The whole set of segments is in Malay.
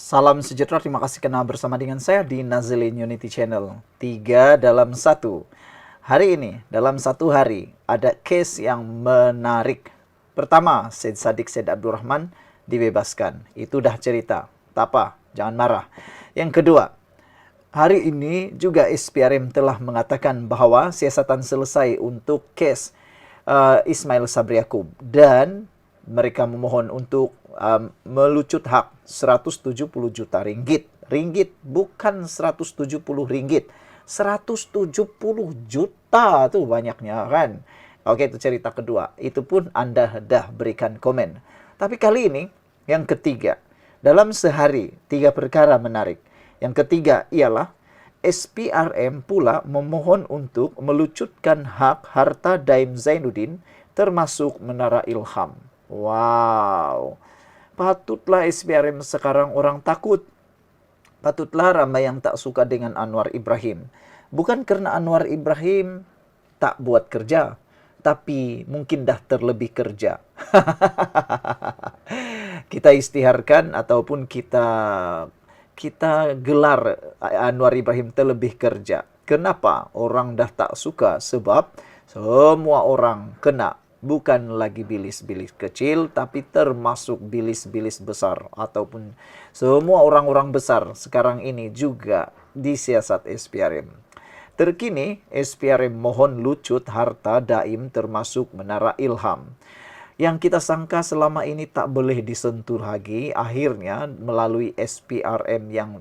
Salam sejahtera, terima kasih kenal bersama dengan saya di Nazilin Unity Channel. 3 dalam 1. Hari ini, dalam 1 hari, ada case yang menarik. Pertama, Syed Saddiq Syed Abdurrahman dibebaskan. Itu dah cerita. Tak apa, jangan marah. Yang kedua, hari ini juga SPRM telah mengatakan bahwa siasatan selesai untuk kes Ismail Sabri Yaakob dan mereka memohon untuk melucut hak 170 juta ringgit. Ringgit bukan 170 ringgit. 170 juta tuh banyaknya kan. Oke, itu cerita kedua. Itu pun Anda dah berikan komen. Tapi kali ini yang ketiga. Dalam sehari 3 perkara menarik. Yang ketiga ialah SPRM pula memohon untuk melucutkan hak harta Daim Zainuddin termasuk Menara Ilham. Wow. Patutlah SPRM sekarang orang takut. Patutlah ramai yang tak suka dengan Anwar Ibrahim. Bukan karena Anwar Ibrahim tak buat kerja, tapi mungkin dah terlebih kerja. Kita istiharkan ataupun kita gelar Anwar Ibrahim terlebih kerja. Kenapa? Orang dah tak suka sebab semua orang kena. Bukan lagi bilis-bilis kecil, tapi termasuk bilis-bilis besar. Ataupun semua orang-orang besar sekarang ini juga disiasat SPRM. Terkini, SPRM mohon lucut harta Daim termasuk Menara Ilham. Yang kita sangka selama ini tak boleh disentuh lagi, akhirnya melalui SPRM yang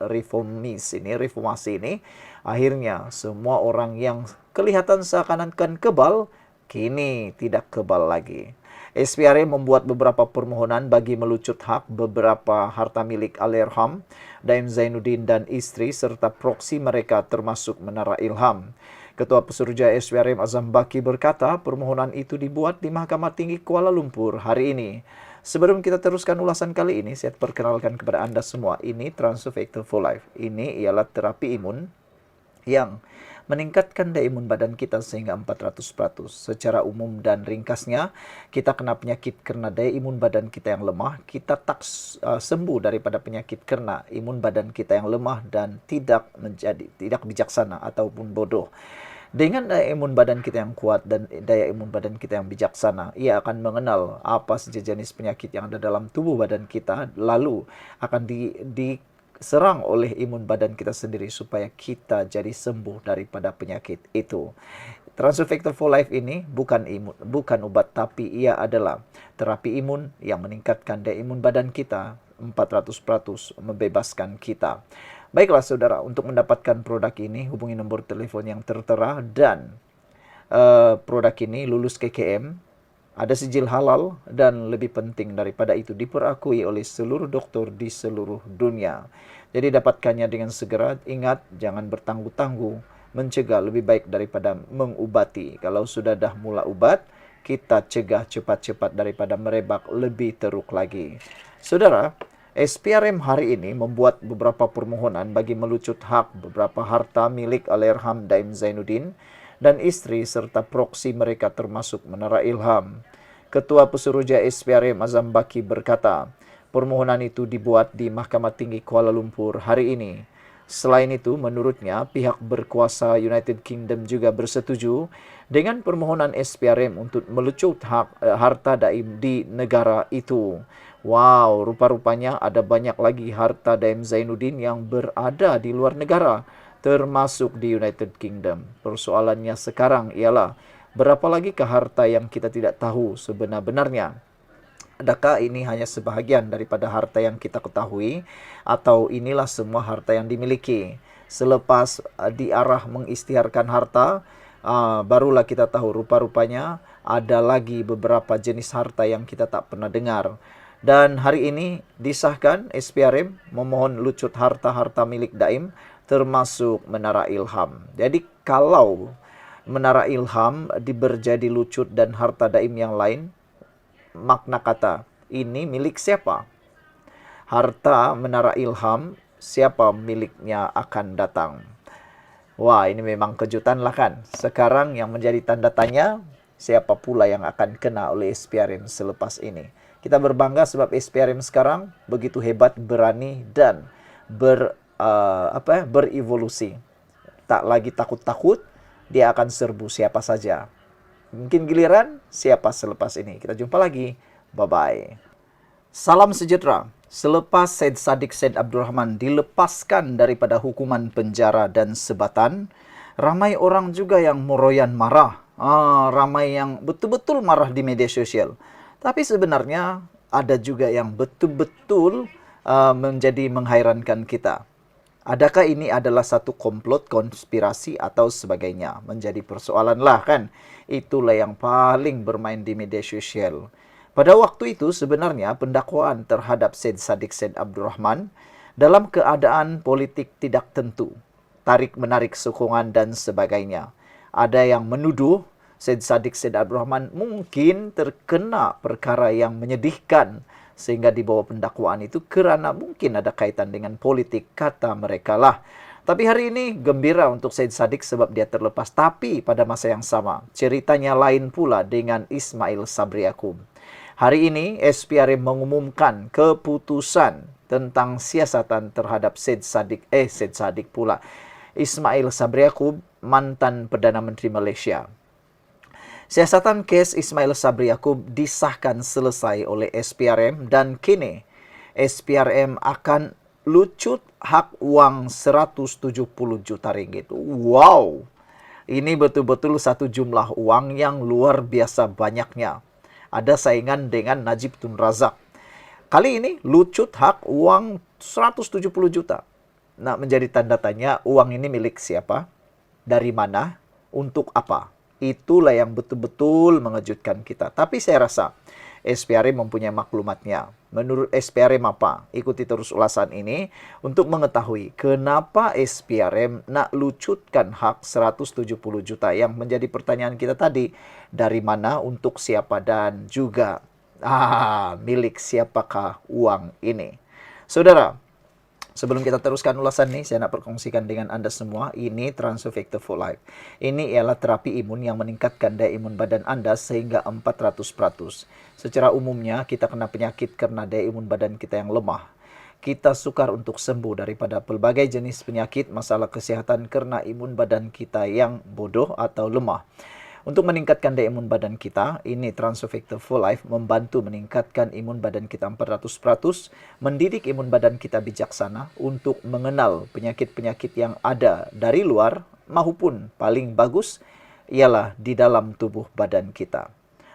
reformasi ini, akhirnya semua orang yang kelihatan seakan-akan kebal, kini tidak kebal lagi. SPRM membuat beberapa permohonan bagi melucut hak beberapa harta milik Allahyarham, Daim Zainuddin dan istri serta proksi mereka termasuk Menara Ilham. Ketua Pesuruhjaya SPRM Azam Baki berkata permohonan itu dibuat di Mahkamah Tinggi Kuala Lumpur hari ini. Sebelum kita teruskan ulasan kali ini, saya perkenalkan kepada Anda semua, ini Transfer Factor for Life. Ini ialah terapi imun yang meningkatkan daya imun badan kita sehingga 400%. Secara umum dan ringkasnya, kita kena penyakit karena daya imun badan kita yang lemah, kita tak sembuh daripada penyakit karena imun badan kita yang lemah dan tidak bijaksana ataupun bodoh. Dengan daya imun badan kita yang kuat dan daya imun badan kita yang bijaksana, ia akan mengenal apa saja jenis penyakit yang ada dalam tubuh badan kita, lalu akan diserang oleh imun badan kita sendiri supaya kita jadi sembuh daripada penyakit itu. Transfer Factor for Life ini bukan obat, tapi ia adalah terapi imun yang meningkatkan daya imun badan kita 400%, membebaskan kita. Baiklah saudara, untuk mendapatkan produk ini hubungi nombor telepon yang tertera dan produk ini lulus KKM, ada sijil halal dan lebih penting daripada itu diperakui oleh seluruh dokter di seluruh dunia. Jadi dapatkannya dengan segera. Ingat, jangan bertangguh-tangguh. Mencegah lebih baik daripada mengubati. Kalau sudah dah mula ubat, kita cegah cepat-cepat daripada merebak lebih teruk lagi. Saudara, SPRM hari ini membuat beberapa permohonan bagi melucut hak beberapa harta milik Allahyarham Daim Zainuddin dan istri serta proksi mereka termasuk Menara Ilham. Ketua Pesuruhjaya SPRM Azam Baki berkata, permohonan itu dibuat di Mahkamah Tinggi Kuala Lumpur hari ini. Selain itu, menurutnya pihak berkuasa United Kingdom juga bersetuju dengan permohonan SPRM untuk melucut hak harta Daim di negara itu. Wow, rupa-rupanya ada banyak lagi harta Daim Zainuddin yang berada di luar negara, termasuk di United Kingdom. Persoalannya sekarang ialah, berapa lagi ke harta yang kita tidak tahu sebenar-benarnya? Adakah ini hanya sebahagian daripada harta yang kita ketahui, atau inilah semua harta yang dimiliki? Selepas diarah mengisytiharkan harta, barulah kita tahu rupa-rupanya ada lagi beberapa jenis harta yang kita tak pernah dengar. Dan hari ini disahkan SPRM memohon lucut harta-harta milik Daim termasuk Menara Ilham. Jadi kalau Menara Ilham jadi lucut dan harta Daim yang lain, makna kata ini milik siapa? Harta Menara Ilham siapa miliknya akan datang. Wah, ini memang kejutan lah kan. Sekarang yang menjadi tanda tanya, siapa pula yang akan kena oleh SPRM selepas ini? Kita berbangga sebab SPRM sekarang begitu hebat, berani, dan berevolusi. Tak lagi takut-takut, dia akan serbu siapa saja. Mungkin giliran siapa selepas ini. Kita jumpa lagi. Bye-bye. Salam sejahtera. Selepas Syed Saddiq Syed Abdurrahman dilepaskan daripada hukuman penjara dan sebatan, ramai orang juga yang meroyan marah. Ramai yang betul-betul marah di media sosial. Tapi sebenarnya ada juga yang betul-betul menjadi menghairankan kita. Adakah ini adalah satu komplot, konspirasi atau sebagainya? Menjadi persoalan lah kan. Itulah yang paling bermain di media sosial. Pada waktu itu sebenarnya pendakwaan terhadap Syed Saddiq Syed Abdurrahman dalam keadaan politik tidak tentu. Tarik-menarik sokongan dan sebagainya. Ada yang menuduh Syed Saddiq Syed Abdurrahman mungkin terkena perkara yang menyedihkan sehingga dibawa pendakwaan itu kerana mungkin ada kaitan dengan politik, kata mereka lah. Tapi hari ini gembira untuk Syed Saddiq sebab dia terlepas. Tapi pada masa yang sama, ceritanya lain pula dengan Ismail Sabri Yaakob. Hari ini SPRM mengumumkan keputusan tentang siasatan terhadap Syed Saddiq pula. Ismail Sabri Yaakob, mantan Perdana Menteri Malaysia. Siasatan kes Ismail Sabri Yaakob disahkan selesai oleh SPRM dan kini SPRM akan lucut hak wang 170 juta ringgit. Wow! Ini betul-betul satu jumlah uang yang luar biasa banyaknya. Ada saingan dengan Najib Tun Razak. Kali ini lucut hak uang 170 juta. Nah, menjadi tanda tanya, uang ini milik siapa? Dari mana? Untuk apa? Itulah yang betul-betul mengejutkan kita. Tapi saya rasa SPRM mempunyai maklumatnya. Menurut SPRM apa? Ikuti terus ulasan ini untuk mengetahui kenapa SPRM nak lucutkan hak 170 juta. Yang menjadi pertanyaan kita tadi, dari mana, untuk siapa, dan juga milik siapakah uang ini. Saudara, sebelum kita teruskan ulasan ini, saya nak perkongsikan dengan Anda semua, ini Transfer Factor for Life. Ini ialah terapi imun yang meningkatkan daya imun badan Anda sehingga 400%. Secara umumnya, kita kena penyakit karena daya imun badan kita yang lemah. Kita sukar untuk sembuh daripada pelbagai jenis penyakit, masalah kesihatan karena imun badan kita yang bodoh atau lemah. Untuk meningkatkan daya imun badan kita, ini Transfer Factor for Life membantu meningkatkan imun badan kita 400%, mendidik imun badan kita bijaksana untuk mengenal penyakit-penyakit yang ada dari luar maupun paling bagus ialah di dalam tubuh badan kita.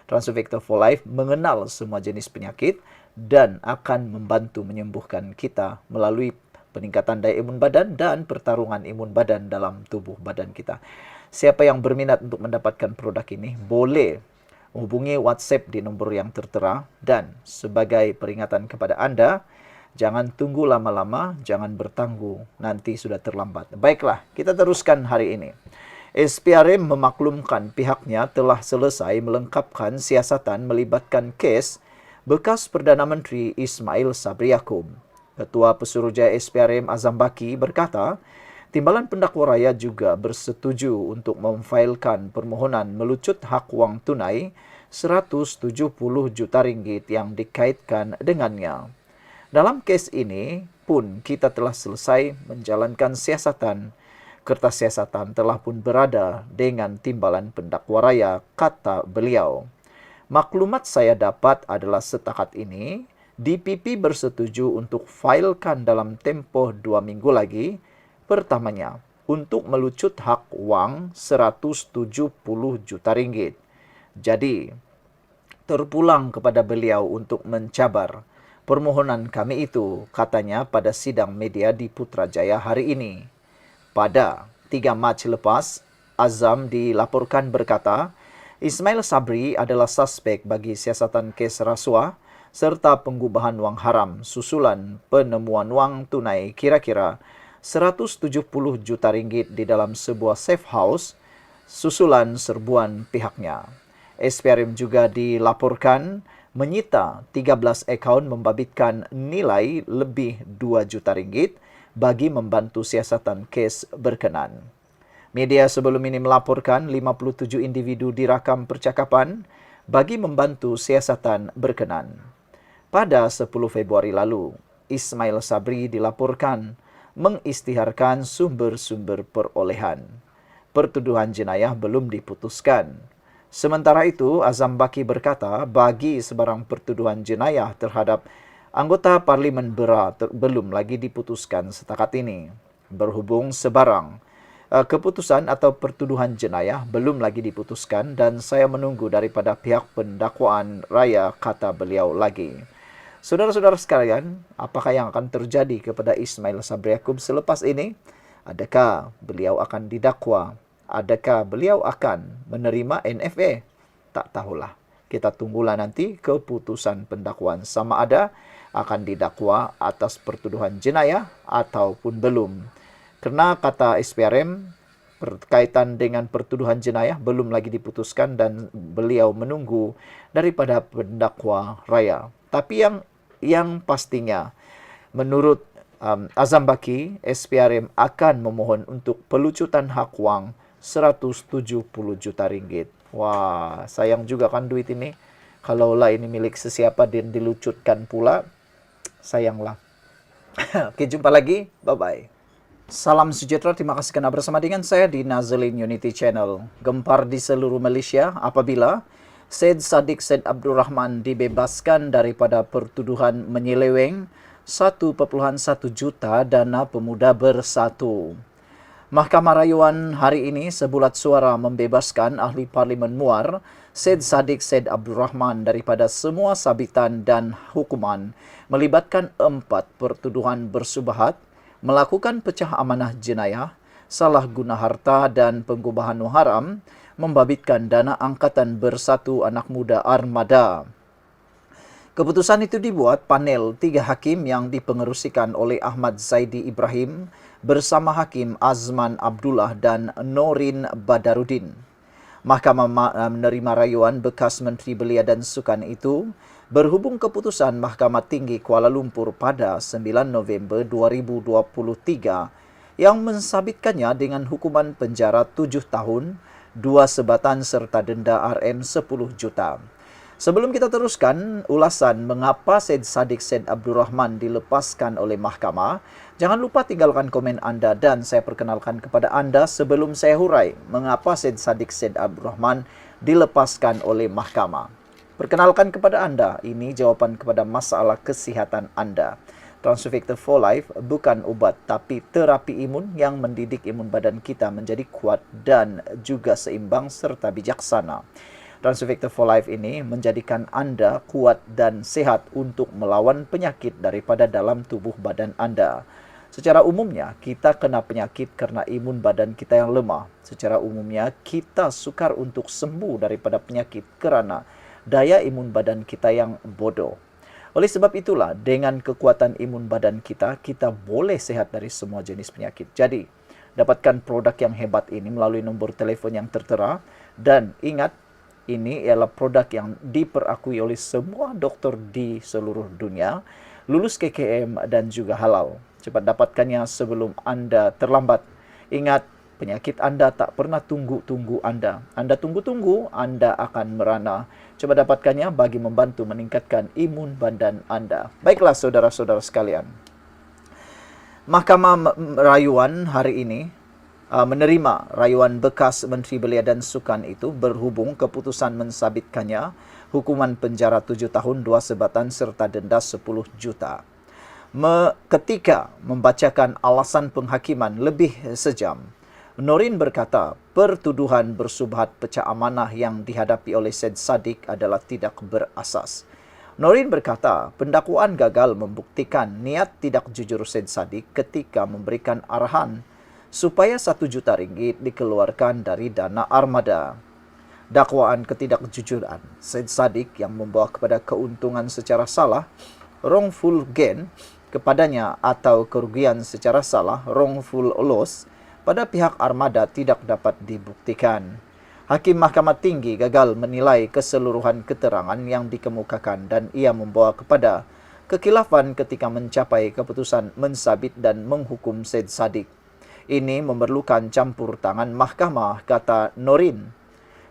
Transfer Factor for Life mengenal semua jenis penyakit dan akan membantu menyembuhkan kita melalui peningkatan daya imun badan dan pertarungan imun badan dalam tubuh badan kita. Siapa yang berminat untuk mendapatkan produk ini boleh hubungi WhatsApp di nombor yang tertera. Dan sebagai peringatan kepada Anda, jangan tunggu lama-lama, jangan bertangguh, nanti sudah terlambat. Baiklah, kita teruskan hari ini. SPRM memaklumkan pihaknya telah selesai melengkapkan siasatan melibatkan kes bekas Perdana Menteri Ismail Sabri Yaakob. Ketua Pesuruhjaya SPRM Azam Baki berkata, Timbalan Pendakwa Raya juga bersetuju untuk memfailkan permohonan melucut hak wang tunai 170 juta ringgit yang dikaitkan dengannya. Dalam kes ini pun kita telah selesai menjalankan siasatan. Kertas siasatan telah pun berada dengan Timbalan Pendakwa Raya, kata beliau. Maklumat saya dapat adalah setakat ini, DPP bersetuju untuk failkan dalam tempoh 2 minggu lagi. Pertamanya, untuk melucut hak wang 170 juta ringgit. Jadi, terpulang kepada beliau untuk mencabar permohonan kami itu, katanya pada sidang media di Putrajaya hari ini. Pada 3 Mac lepas, Azam dilaporkan berkata, Ismail Sabri adalah suspek bagi siasatan kes rasuah serta pengubahan wang haram susulan penemuan wang tunai kira-kira 170 juta ringgit di dalam sebuah safe house susulan serbuan pihaknya. SPRM juga dilaporkan menyita 13 akaun membabitkan nilai lebih 2 juta ringgit bagi membantu siasatan kes berkenan. Media sebelum ini melaporkan 57 individu dirakam percakapan bagi membantu siasatan berkenan. Pada 10 Februari lalu, Ismail Sabri dilaporkan mengisytiharkan sumber-sumber perolehan. Pertuduhan jenayah belum diputuskan. Sementara itu, Azam Baki berkata bagi sebarang pertuduhan jenayah terhadap anggota Parlimen Bera belum lagi diputuskan setakat ini. Berhubung sebarang keputusan atau pertuduhan jenayah belum lagi diputuskan dan saya menunggu daripada pihak pendakwaan raya, kata beliau lagi. Saudara-saudara sekalian, apakah yang akan terjadi kepada Ismail Sabri Yaakob selepas ini? Adakah beliau akan didakwa? Adakah beliau akan menerima NFA? Tak tahulah. Kita tunggulah nanti keputusan pendakwaan sama ada akan didakwa atas pertuduhan jenayah ataupun belum. Kerana kata SPRM, berkaitan dengan pertuduhan jenayah belum lagi diputuskan dan beliau menunggu daripada pendakwa raya. Tapi yang pastinya menurut Azam Baki, SPRM akan memohon untuk pelucutan hak wang 170 juta ringgit. Wah, sayang juga kan duit ini. Kalaulah ini milik sesiapa dan dilucutkan pula, sayanglah. Oke, jumpa lagi. Bye-bye. Salam sejahtera, terima kasih kerana bersama dengan saya di Nazlin Unity Channel. Gempar di seluruh Malaysia apabila Syed Saddiq Syed Abdul Rahman dibebaskan daripada pertuduhan menyeleweng 1.1 juta dana pemuda bersatu. Mahkamah Rayuan hari ini sebulat suara membebaskan Ahli Parlimen Muar Syed Saddiq Syed Abdul Rahman daripada semua sabitan dan hukuman melibatkan 4 pertuduhan bersubahat, melakukan pecah amanah jenayah, salah guna harta dan pengubahan haram, membabitkan dana Angkatan Bersatu Anak Muda Armada. Keputusan itu dibuat panel 3 hakim yang dipengerusikan oleh Ahmad Zaidi Ibrahim bersama Hakim Azman Abdullah dan Norin Badarudin. Mahkamah menerima rayuan bekas Menteri Belia dan Sukan itu berhubung keputusan Mahkamah Tinggi Kuala Lumpur pada 9 November 2023 yang mensabitkannya dengan hukuman penjara 7 tahun, 2 sebatan serta denda RM 10 juta. Sebelum kita teruskan ulasan mengapa Syed Saddiq Syed Abdul Rahman dilepaskan oleh mahkamah, jangan lupa tinggalkan komen anda dan saya perkenalkan kepada anda sebelum saya hurai mengapa Syed Saddiq Syed Abdul Rahman dilepaskan oleh mahkamah. Perkenalkan kepada anda, ini jawapan kepada masalah kesihatan anda. Transfector for Life bukan ubat tapi terapi imun yang mendidik imun badan kita menjadi kuat dan juga seimbang serta bijaksana. Transfector for Life ini menjadikan anda kuat dan sehat untuk melawan penyakit daripada dalam tubuh badan anda. Secara umumnya, kita kena penyakit kerana imun badan kita yang lemah. Secara umumnya, kita sukar untuk sembuh daripada penyakit kerana daya imun badan kita yang bodoh. Oleh sebab itulah, dengan kekuatan imun badan kita, kita boleh sehat dari semua jenis penyakit. Jadi, dapatkan produk yang hebat ini melalui nombor telefon yang tertera dan ingat, ini ialah produk yang diperakui oleh semua doktor di seluruh dunia, lulus KKM dan juga halal. Cepat dapatkannya sebelum anda terlambat. Ingat, penyakit anda tak pernah tunggu-tunggu anda. Anda tunggu-tunggu, anda akan merana. Coba dapatkannya bagi membantu meningkatkan imun badan anda. Baiklah saudara-saudara sekalian. Mahkamah Rayuan hari ini menerima rayuan bekas Menteri Belia dan Sukan itu berhubung keputusan mensabitkannya hukuman penjara 7 tahun 2 sebatan serta denda 10 juta. Ketika membacakan alasan penghakiman lebih sejam, Norin berkata pertuduhan bersubhat pecah amanah yang dihadapi oleh Syed Saddiq adalah tidak berasas. Norin berkata pendakwaan gagal membuktikan niat tidak jujur Syed Saddiq ketika memberikan arahan supaya 1 juta ringgit dikeluarkan dari dana armada. Dakwaan ketidakjujuran Syed Saddiq yang membawa kepada keuntungan secara salah, wrongful gain, kepadanya atau kerugian secara salah, wrongful loss, pada pihak armada tidak dapat dibuktikan. Hakim Mahkamah Tinggi gagal menilai keseluruhan keterangan yang dikemukakan dan ia membawa kepada kekilafan ketika mencapai keputusan mensabit dan menghukum Syed Saddiq. Ini memerlukan campur tangan mahkamah, kata Norin.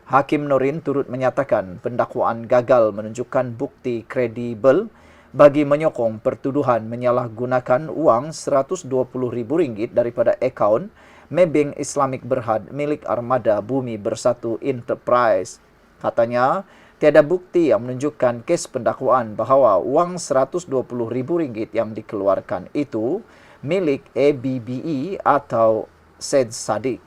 Hakim Norin turut menyatakan pendakwaan gagal menunjukkan bukti kredibel bagi menyokong pertuduhan menyalahgunakan uang Rp120.000 daripada akaun Maybank Islamic Berhad milik Armada Bumi Bersatu Enterprise. Katanya, tiada bukti yang menunjukkan kes pendakwaan bahawa uang Rp120.000 yang dikeluarkan itu milik ABBE atau Syed Saddiq.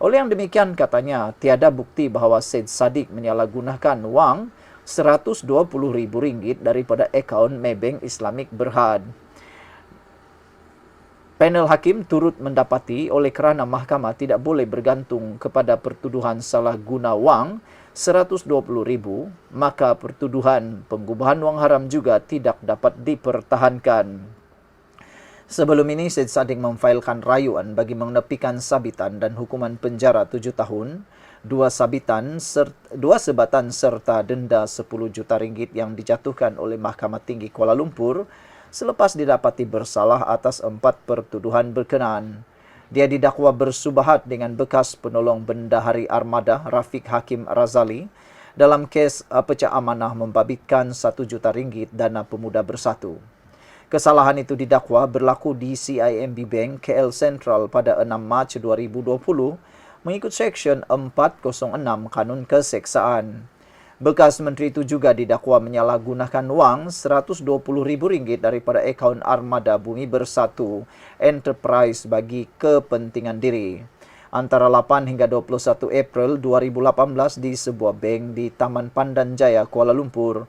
Oleh yang demikian katanya, tiada bukti bahawa Syed Saddiq menyalahgunakan wang Rp120.000 daripada akaun Maybank Islamic Berhad. Panel hakim turut mendapati oleh kerana mahkamah tidak boleh bergantung kepada pertuduhan salah guna wang Rp120.000, maka pertuduhan pengubahan wang haram juga tidak dapat dipertahankan. Sebelum ini, Syed Saddiq memfailkan rayuan bagi menepikan sabitan dan hukuman penjara 7 tahun, dua sebatan serta denda RM10 juta yang dijatuhkan oleh Mahkamah Tinggi Kuala Lumpur selepas didapati bersalah atas 4 pertuduhan berkenaan. Dia didakwa bersubahat dengan bekas penolong bendahari Armada Rafiq Hakim Razali dalam kes pecah amanah membabitkan RM1 juta dana pemuda bersatu. Kesalahan itu didakwa berlaku di CIMB Bank KL Sentral pada 6 Mac 2020 mengikut Seksyen 406 Kanun Keseksaan. Bekas menteri itu juga didakwa menyalahgunakan wang Rp120.000 daripada akaun Armada Bumi Bersatu Enterprise bagi kepentingan diri. Antara 8 hingga 21 April 2018 di sebuah bank di Taman Pandan Jaya, Kuala Lumpur.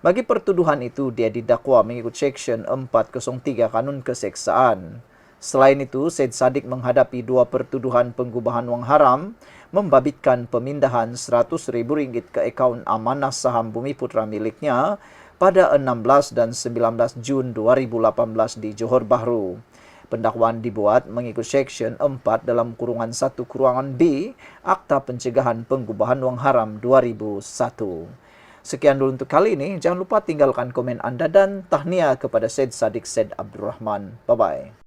Bagi pertuduhan itu, dia didakwa mengikut Seksyen 403 Kanun Keseksaan. Selain itu, Syed Saddiq menghadapi 2 pertuduhan pengubahan wang haram, membabitkan pemindahan RM100.000 ke akaun amanah saham Bumi Putra miliknya pada 16 dan 19 Jun 2018 di Johor Bahru. Pendakwaan dibuat mengikut Seksyen 4 dalam kurungan 1 kurangan B, Akta Pencegahan Pengubahan Wang Haram 2001. Sekian dulu untuk kali ini. Jangan lupa tinggalkan komen anda dan tahniah kepada Syed Saddiq Syed Abdul Rahman. Bye-bye.